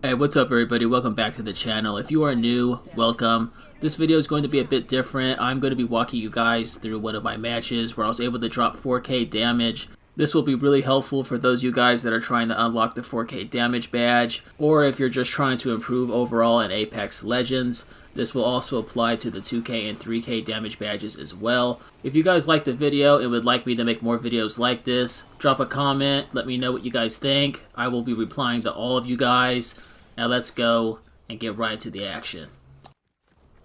Hey, what's up everybody? Welcome back to the channel. If you are new, welcome. This video is going to be a bit different. I'm going to be walking you guys through one of my matches where I was able to drop 4K damage. This will be really helpful for those of you guys that are trying to unlock the 4K damage badge, or if you're just trying to improve overall in Apex Legends. This will also apply to the 2K and 3K damage badges as well. If you guys like the video and would like me to make more videos like this, drop a comment, let me know what you guys think. I will be replying to all of you guys. Now let's go and get right into the action.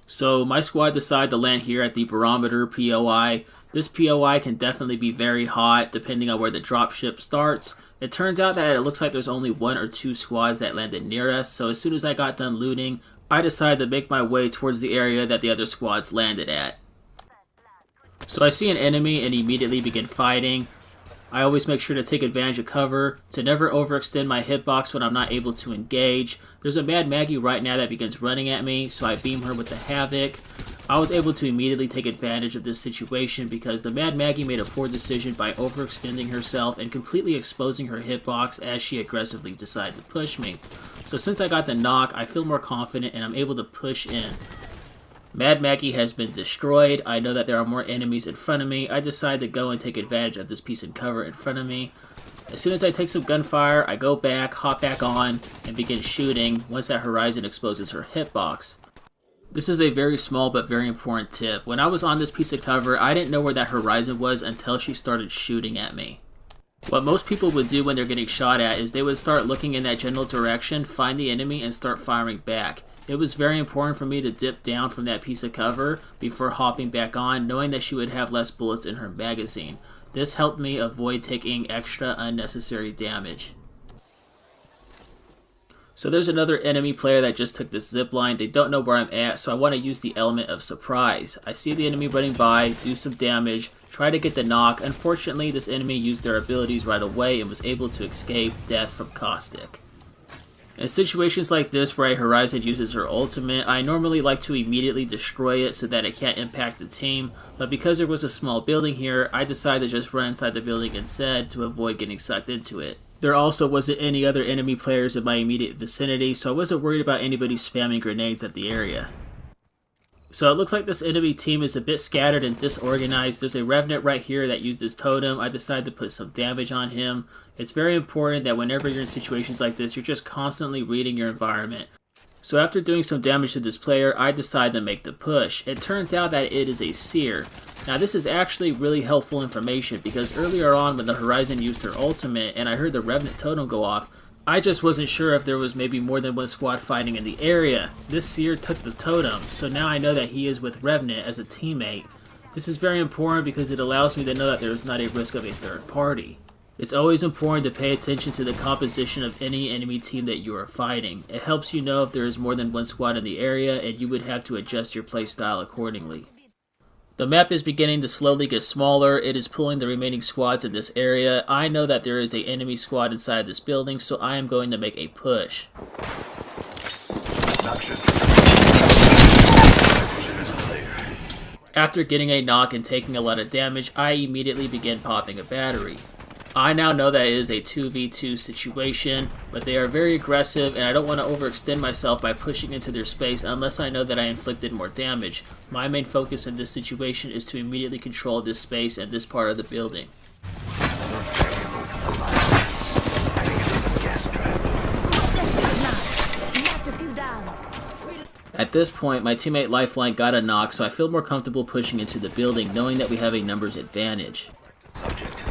So my squad decided to land here at the Barometer POI. This POI can definitely be very hot depending on where the dropship starts. It turns out that it looks like there's only 1 or 2 squads that landed near us, so as soon as I got done looting, I decided to make my way towards the area that the other squads landed at. So I see an enemy and immediately begin fighting. I always make sure to take advantage of cover, to never overextend my hitbox when I'm not able to engage. There's a Mad Maggie right now that begins running at me, so I beam her with the Havoc. I was able to immediately take advantage of this situation because the Mad Maggie made a poor decision by overextending herself and completely exposing her hitbox as she aggressively decided to push me. So since I got the knock, I feel more confident and I'm able to push in. Mad Maggie has been destroyed. I know that there are more enemies in front of me. I decide to go and take advantage of this piece of cover in front of me. As soon as I take some gunfire, I go back, hop back on, and begin shooting once that Horizon exposes her hitbox. This is a very small but very important tip. When I was on this piece of cover, I didn't know where that Horizon was until she started shooting at me. What most people would do when they're getting shot at is they would start looking in that general direction, find the enemy, and start firing back. It was very important for me to dip down from that piece of cover before hopping back on, knowing that she would have less bullets in her magazine. This helped me avoid taking extra unnecessary damage. So there's another enemy player that just took this zip line. They don't know where I'm at, so I want to use the element of surprise. I see the enemy running by, do some damage, try to get the knock. Unfortunately, this enemy used their abilities right away and was able to escape death from Caustic. In situations like this where a Horizon uses her ultimate, I normally like to immediately destroy it so that it can't impact the team, but because there was a small building here, I decided to just run inside the building instead to avoid getting sucked into it. There also wasn't any other enemy players in my immediate vicinity, so I wasn't worried about anybody spamming grenades at the area. So it looks like this enemy team is a bit scattered and disorganized. There's a Revenant right here that used his totem. I decided to put some damage on him. It's very important that whenever you're in situations like this, you're just constantly reading your environment. So after doing some damage to this player, I decided to make the push. It turns out that it is a Seer. Now this is actually really helpful information because earlier on when the Horizon used her ultimate and I heard the Revenant totem go off, I just wasn't sure if there was maybe more than one squad fighting in the area. This Seer took the totem, so now I know that he is with Revenant as a teammate. This is very important because it allows me to know that there is not a risk of a third party. It's always important to pay attention to the composition of any enemy team that you are fighting. It helps you know if there is more than one squad in the area and you would have to adjust your playstyle accordingly. The map is beginning to slowly get smaller. It is pulling the remaining squads in this area. I know that there is an enemy squad inside this building, so I am going to make a push. After getting a knock and taking a lot of damage, I immediately begin popping a battery. I now know that it is a 2v2 situation, but they are very aggressive and I don't want to overextend myself by pushing into their space unless I know that I inflicted more damage. My main focus in this situation is to immediately control this space and this part of the building. At this point, my teammate Lifeline got a knock, so I feel more comfortable pushing into the building knowing that we have a numbers advantage. Subject.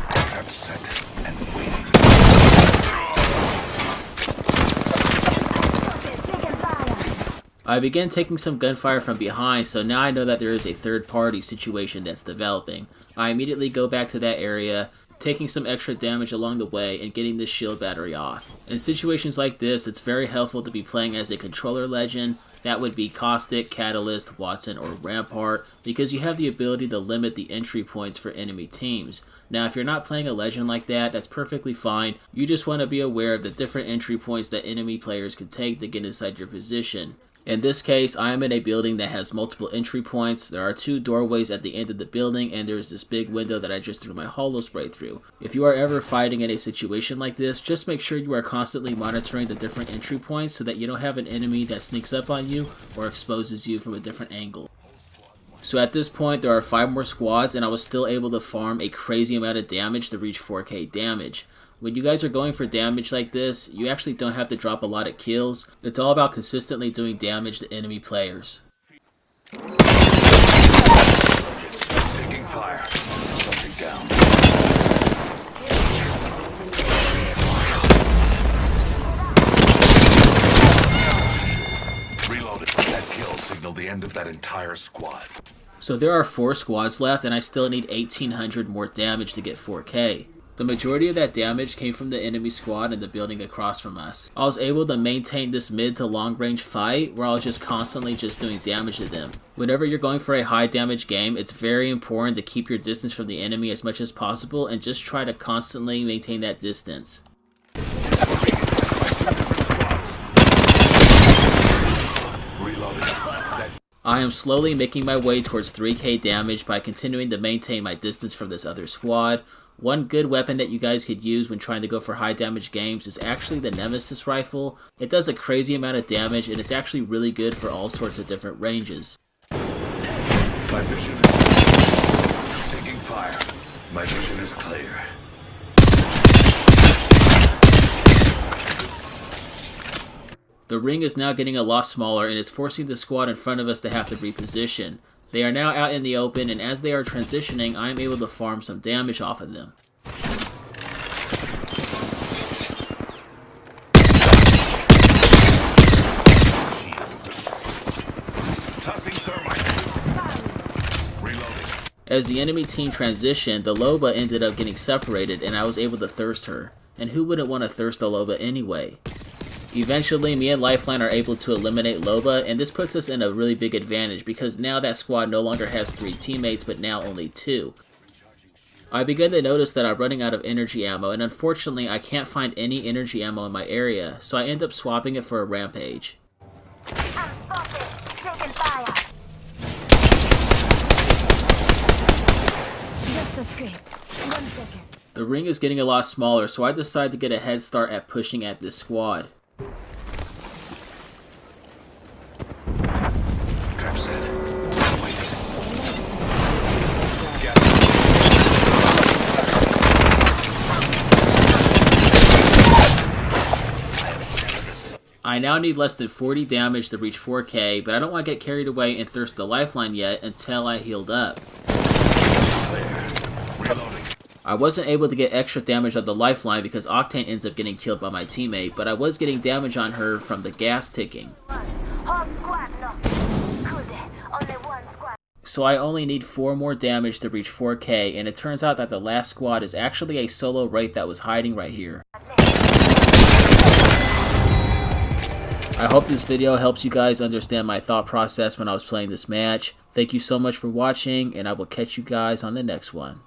I began taking some gunfire from behind, so now I know that there is a third-party situation that's developing. I immediately go back to that area, taking some extra damage along the way and getting this shield battery off. In situations like this, it's very helpful to be playing as a controller legend. That would be Caustic, Catalyst, Watson, or Rampart, because you have the ability to limit the entry points for enemy teams. Now, if you're not playing a legend like that, that's perfectly fine. You just want to be aware of the different entry points that enemy players can take to get inside your position. In this case, I am in a building that has multiple entry points. There are 2 doorways at the end of the building, and there's this big window that I just threw my holo spray through. If you are ever fighting in a situation like this, just make sure you are constantly monitoring the different entry points so that you don't have an enemy that sneaks up on you or exposes you from a different angle. So at this point, there are 5 more squads, and I was still able to farm a crazy amount of damage to reach 4K damage. When you guys are going for damage like this, you actually don't have to drop a lot of kills. It's all about consistently doing damage to enemy players. Taking fire. Something down. Reloaded. That kill signaled the end of that entire squad. So there are 4 squads left, and I still need 1800 more damage to get 4K. The majority of that damage came from the enemy squad in the building across from us. I was able to maintain this mid to long range fight where I was just constantly doing damage to them. Whenever you're going for a high damage game, it's very important to keep your distance from the enemy as much as possible and just try to constantly maintain that distance. I am slowly making my way towards 3K damage by continuing to maintain my distance from this other squad. One good weapon that you guys could use when trying to go for high damage games is actually the Nemesis rifle. It does a crazy amount of damage, and it's actually really good for all sorts of different ranges. My vision is taking fire. My vision is clear. The ring is now getting a lot smaller, and it's forcing the squad in front of us to have to reposition. They are now out in the open, and as they are transitioning, I am able to farm some damage off of them. As the enemy team transitioned, the Loba ended up getting separated, and I was able to thirst her. And who wouldn't want to thirst a Loba anyway? Eventually, me and Lifeline are able to eliminate Loba, and this puts us in a really big advantage because now that squad no longer has 3 teammates, but now only 2. I begin to notice that I'm running out of energy ammo, and unfortunately I can't find any energy ammo in my area, so I end up swapping it for a rampage. I'm spotted. Taking fire. Just a scrape. 1 second. The ring is getting a lot smaller, so I decide to get a head start at pushing at this squad. Trap set. Wait. I now need less than 40 damage to reach 4K, but I don't want to get carried away and thirst the Lifeline yet until I healed up. Reloading. I wasn't able to get extra damage on the Lifeline because Octane ends up getting killed by my teammate, but I was getting damage on her from the gas ticking. Whole squad knocked. Good. Only 1 squad. So I only need 4 more damage to reach 4K, and it turns out that the last squad is actually a solo Wraith that was hiding right here. I hope this video helps you guys understand my thought process when I was playing this match. Thank you so much for watching, and I will catch you guys on the next one.